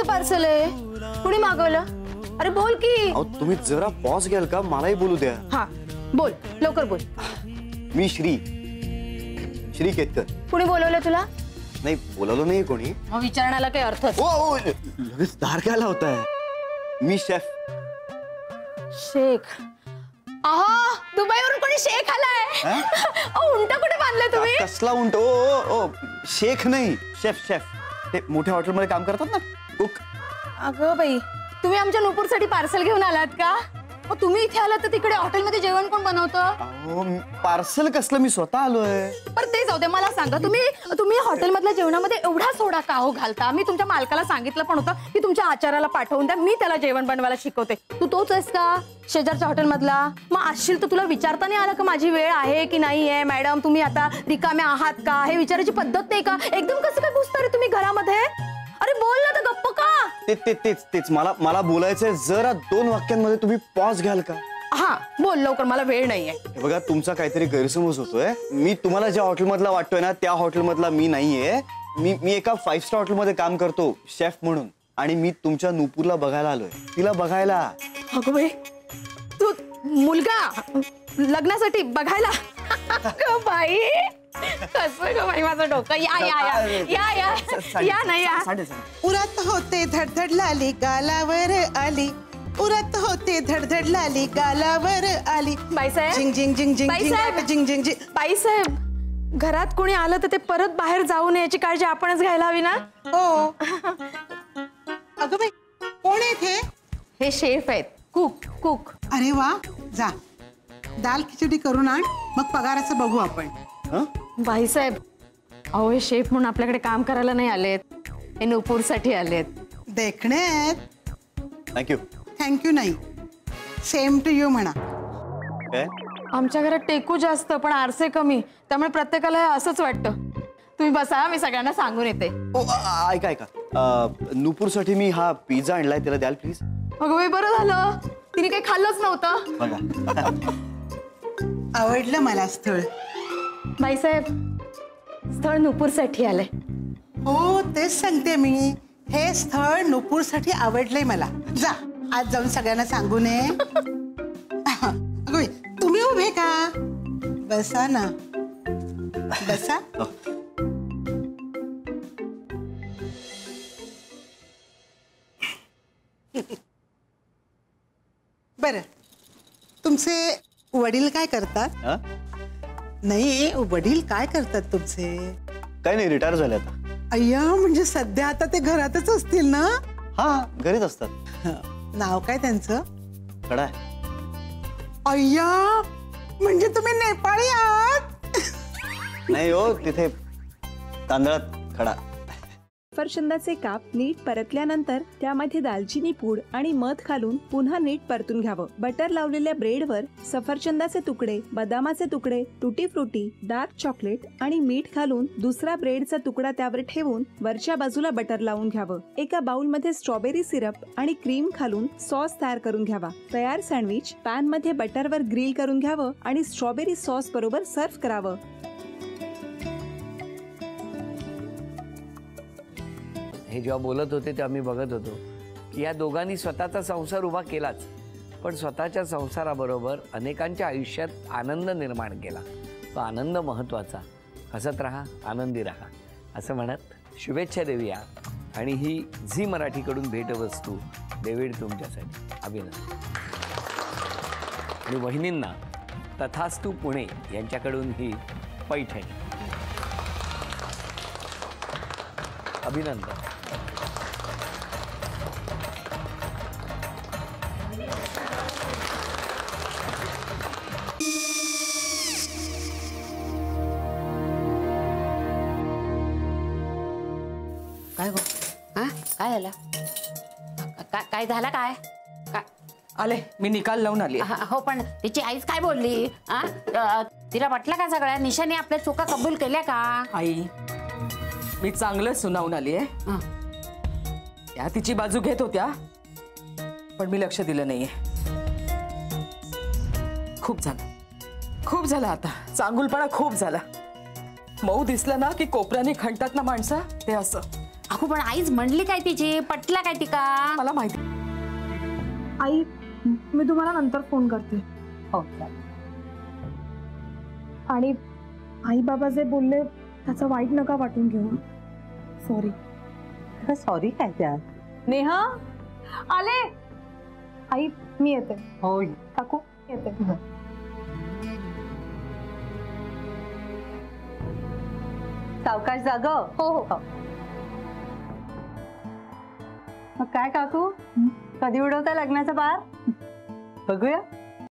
कोणाचं पार्सल आहे? कुणी मागवलं? अरे बोल की. अहो तुम्ही जरा पॉज घ्याल का? मलाही बोलू द्या. हा बोल, लवकर बोल. मी श्री केतकर. कुणी बोलवलं तुला? नाही बोलवलं नाही कोणी. मग विचारण्याला काही अर्थ? ओ लगेच दार काय लावताय? मी शेफ. शेख? आहा, दुबईवरून कोणी शेख आलाय? उंट कुठे बांधले तुम्ही? कसला उंट? ओ शेख नाही, शेफ. ते मोठ्या हॉटेलमध्ये काम करतात ना, कुक. अगं बाई, तुम्ही आमच्या नूपूरसाठी पार्सल घेऊन आलात का? मग तुम्ही इथे आलात तर तिकडे हॉटेलमध्ये जेवण कोण बनवतं? पार्सल कसलं? मी स्वतः आलोय. पर ते जाऊ दे, मला सांगा, तुम्ही हॉटेलमधल्या जेवणामध्ये एवढा सोडा का हो घालता? मी तुमच्या मालकाला सांगितलं पण होतं की तुमच्या आचाराला पाठवून द्या, मी त्याला जेवण बनवायला शिकवते. तू तोच आहेस का शेजारच्या हॉटेलमधला? मग असशील तर तुला विचारता नाही आलं का माझी वेळ आहे की नाही आहे? मॅडम तुम्ही आता रिकाम्या आहात का? हे विचारायची पद्धत नाही का? एकदम कसं काय घुसता रे तुम्ही घरामध्ये? अरे बोल ना, तर गप्प का? तेच मला बोलायचंय. जरा 2 वाक्यांमध्ये तुम्ही पॉज घ्याल का? हा बोल लवकर, मला वेळ नाहीये. बघा तुमचा काहीतरी गैरसमज होतोय. मी तुम्हाला ज्या हॉटेलमधला वाटतोय ना त्या हॉटेलमधला मी नाहीये. मी एका 5 स्टार हॉटेलमध्ये काम करतो शेफ म्हणून, आणि मी तुमच्या नूपूरला बघायला आलोय. तिला बघायला. अगं बाई, तू मुलगा लग्नासाठी बघायला? बाई कसं ग बाई माझं डोकं. या नाही या. उरत होते धडधड लाली गालावर आली, उरत होते धडधड लाली गालावर आली. बाईसाहेब, जिंग जिंग जिंग जिंग जिंग जिंग जिंग. बाईसाहेब, घरात कोणी आलं तर ते परत बाहेर जाऊ नये याची काळजी आपणच घ्यायला हवी ना. हो. अगं बाई, कोण आहे? हे शेफ आहेत, कुक. अरे वा, जा दाल खिचडी करून आण, मग पगाराचं बघू आपण. बाईसाहेब, अहो हे शेफ म्हणून आपल्याकडे काम करायला नाही आलेत, हे नूपूरसाठी आलेत. देखणे. थँक्यू नाही, सेम टू यू म्हणा. आमच्या घरात टेकू जास्त पण आरसे कमी, त्यामुळे प्रत्येकाला असंच वाटतं. तुम्ही बसा, मी सगळ्यांना सांगून येते. ऐका, नूपूरसाठी मी हा पिझ्झा आणलाय, त्याला द्याल प्लीज. अगं बाई, बरं झालं, तिने काही खाल्लंच नव्हतं. आवडलं मला स्थळ. बाईसाहेब, स्थळ नूपूरसाठी आलंय. हो तेच सांगते मी, हे स्थळ नूपूरसाठी आवडलंय मला. जा आज जाऊन सगळ्यांना सांगू नये. तुम्ही उभे का? बसा ना, बसा. बर, तुमचे वडील काय करतात? नाही, वडील काय करतात तुमचे? काय नाही, रिटायर झाले आता. अय्या, म्हणजे सध्या आता ते घरातच असतील ना? हा, घरीच असतात. नाव काय त्यांचं? खडा. अय्या, म्हणजे तुम्ही नेपाळी आहात? नाही हो, तिथे तांदळात खडा. सफरचंदाचे काप नीट परतल्यानंतर त्यामध्ये दालचिनी पूड आणि मध घालून पुन्हा नीट परतून घ्यावं. बटर लावलेल्या ब्रेडवर सफरचंदाचे तुकडे, बदामाचे तुकडे, टुटी फ्रुटी, डार्क चॉकलेट आणि मीठ घालून दुसरा ब्रेडचा तुकडा त्यावर ठेवून वरच्या बाजूला बटर लावून घ्यावं. एका बाउलमध्ये स्ट्रॉबेरी सिरप आणि क्रीम घालून सॉस तयार करून घ्यावा. तयार सँडविच पॅन मध्ये बटरवर ग्रिल करून घ्यावं आणि स्ट्रॉबेरी सॉस बरोबर सर्व्ह करावं. हे जेव्हा बोलत होते तेव्हा मी बघत होतो की या दोघांनी स्वतःचा संसार उभा केलाच, पण स्वतःच्या संसाराबरोबर अनेकांच्या आयुष्यात आनंद निर्माण केला. तो आनंद महत्त्वाचा. हसत राहा, आनंदी राहा असं म्हणत शुभेच्छा देऊया. आणि ही झी मराठीकडून भेटवस्तू डेव्हिड तुमच्यासाठी. अभिनंदन. आणि वहिनींना तथास्तू पुणे यांच्याकडून ही पैठणी. अभिनंदन. काय गो? हा, काय झालं? काय झालं? काय आले, मी निकाल लावून आली. हो, पण तिची आईच काय बोलली? तिला वाटलं का सगळ्या निशाने आपल्या चुका कबूल केल्या का? आई, मी चांगलं सुनावून आली आहे. त्या तिची बाजू घेत होत्या, पण मी लक्ष दिलं नाहीये. खूप झालं आता. चांगुलपणा खूप झाला. मऊ दिसलं ना की कोपऱ्याने खणतात ना माणसं, ते असं. काकू पण आईच म्हणली काय तिची, पटला काय ती का? मला माहिती. आई मी तुम्हाला नंतर फोन करते. हो आणि आई बाबा जे बोलले त्याचं वाईट नका वाटून घेऊ. सॉरी. सॉरी काय त्या? नेहा आले. आई मी येते. हो काकू येते. सावकाश जाग. हो हो. मग काय काकू, कधी उडवता लग्नाचा बार? बघूया.